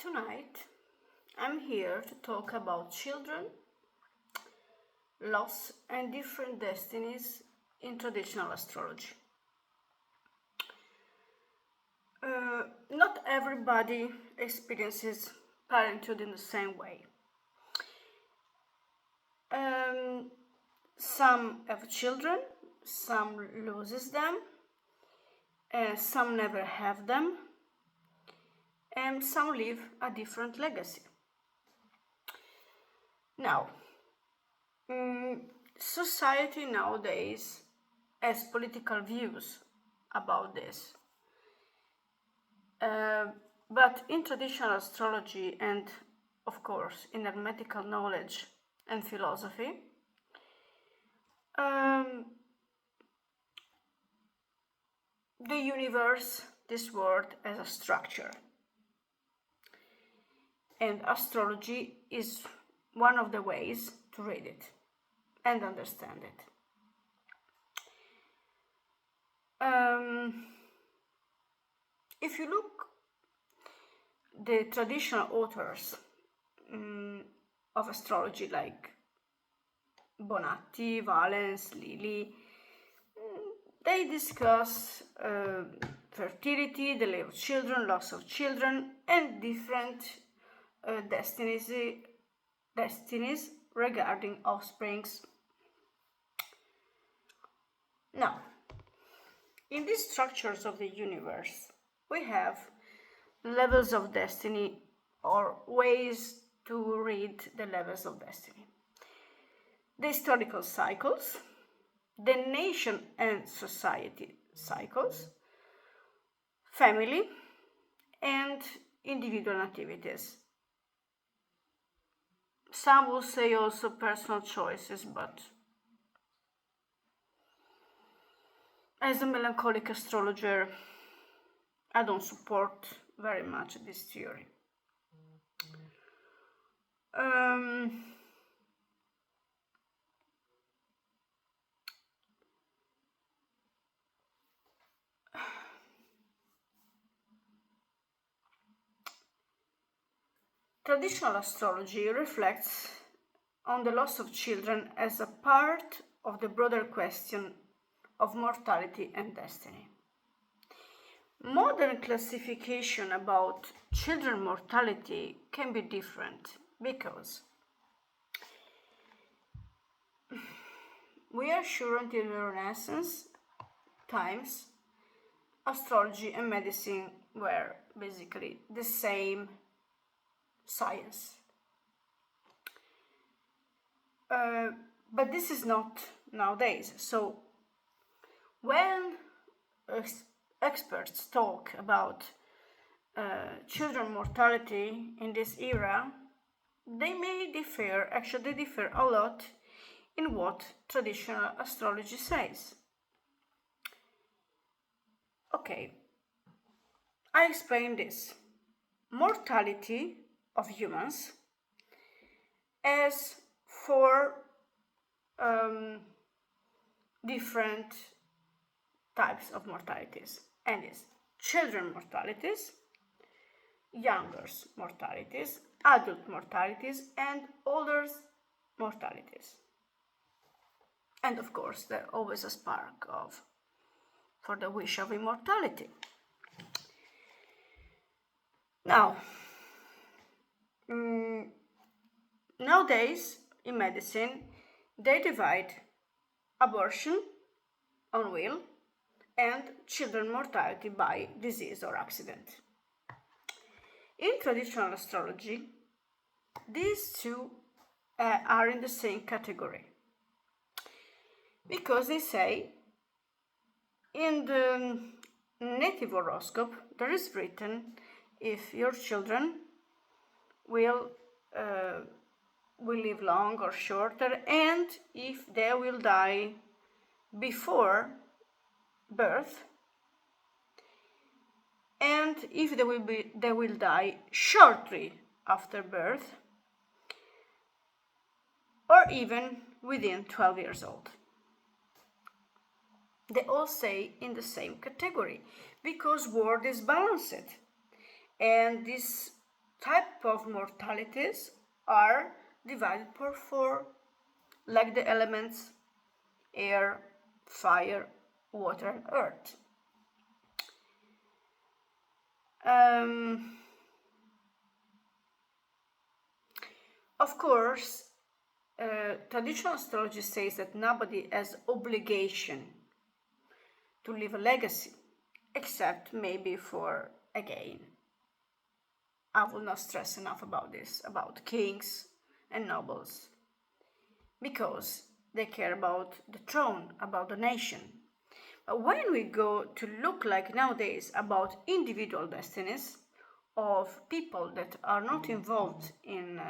Tonight, I'm here to talk about children, loss, and different destinies in traditional astrology. Not everybody experiences parenthood in the same way. Some have children, some loses them, some never have them, and some live a different legacy. Now, society nowadays has political views about this. But in traditional astrology and, of course, in hermetical knowledge and philosophy, the universe, this world, has a structure. And astrology is one of the ways to read it and understand it. If you look the traditional authors of astrology like Bonatti, Valens, Lilly, they discuss fertility, delay of children, loss of children, and different destinies regarding offsprings. Now, in these structures of the universe, we have levels of destiny or ways to read the levels of destiny. The historical cycles, the nation and society cycles, family, and individual activities. Some will say also personal choices, but as a melancholic astrologer, I don't support very much this theory. Traditional astrology reflects on the loss of children as a part of the broader question of mortality and destiny. Modern classification about children mortality can be different because we are sure until the Renaissance times astrology and medicine were basically the same science. But this is not nowadays. So when experts talk about children mortality in this era, they may differ, actually they differ a lot in what traditional astrology says. Okay, I explain this. Mortality of humans as four different types of mortalities, and is children mortalities, youngers mortalities, adult mortalities, and older mortalities. And of course, there's always a spark for the wish of immortality. Now, nowadays in medicine, they divide abortion on will and children mortality by disease or accident. In traditional astrology, these two are in the same category because they say in the native horoscope there is written if your children will live long or shorter, and if they will die before birth, and if they will die shortly after birth, or even within 12 years old. They all say in the same category because world is balanced, and this type of mortalities are divided per 4, like the elements air, fire, water, and earth. Of course, traditional astrology says that nobody has obligation to leave a legacy, except maybe for, again, I will not stress enough about this, about kings and nobles, because they care about the throne, about the nation. But when we go to look like nowadays about individual destinies of people that are not involved in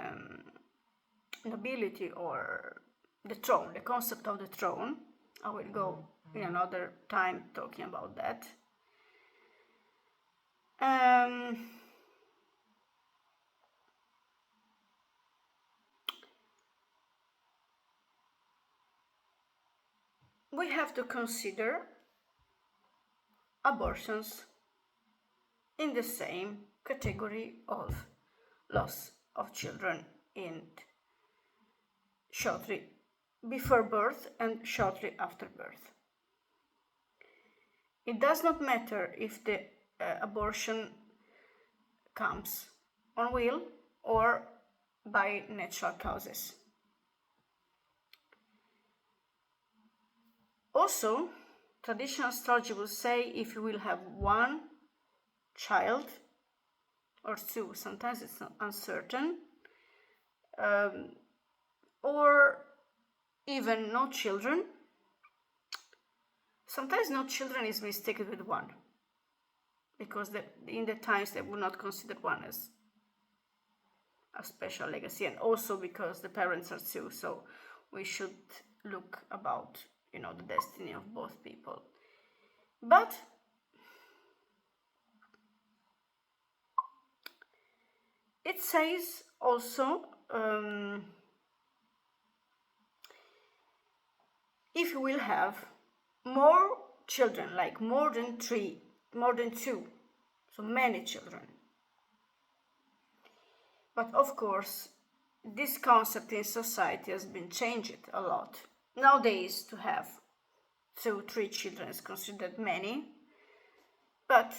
nobility or the throne, the concept of the throne, I will go in another time talking about that. We have to consider abortions in the same category of loss of children in shortly before birth and shortly after birth. It does not matter if the abortion comes on will or by natural causes. Also, traditional astrology will say if you will have one child or two, sometimes it's uncertain, or even no children. Sometimes no children is mistaken with one, because in the times they would not consider one as a special legacy, and also because the parents are two, so we should look about the destiny of both people. But it says also if you will have more children, like more than 3, more than 2, so many children. But of course, this concept in society has been changed a lot. Nowadays, to have 2, 3 children is considered many, but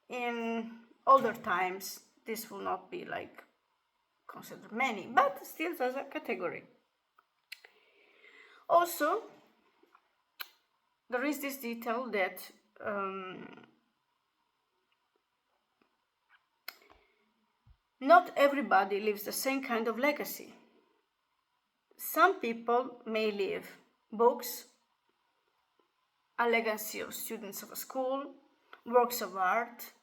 in older times, this will not be like considered many, but still as a category. Also, there is this detail that not everybody leaves the same kind of legacy. Some people may leave books, a legacy of students of a school, works of art,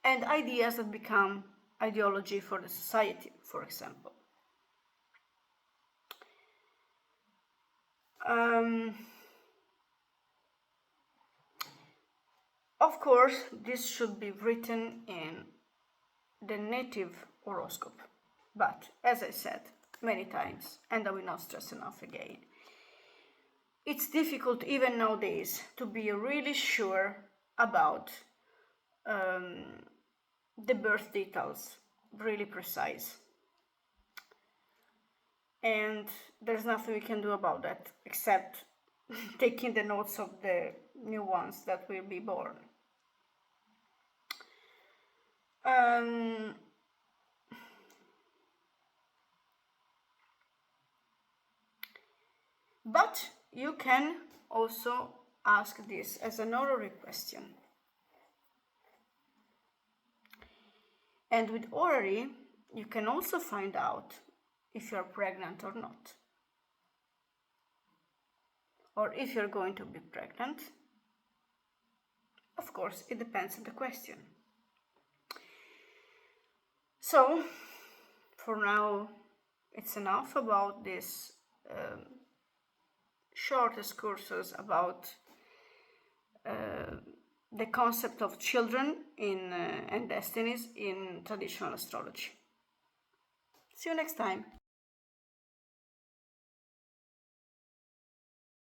and ideas that become ideology for the society, for example. Of course, this should be written in the native horoscope, but as I said many times, and I will not stress enough again, it's difficult even nowadays to be really sure about the birth details, really precise. And there's nothing we can do about that except taking the notes of the new ones that will be born. But you can also ask this as an orrery question. And with orrery, you can also find out if you're pregnant or not, or if you're going to be pregnant. Of course, it depends on the question. So, for now, it's enough about this short excursus about the concept of children and destinies in traditional astrology. See you next time.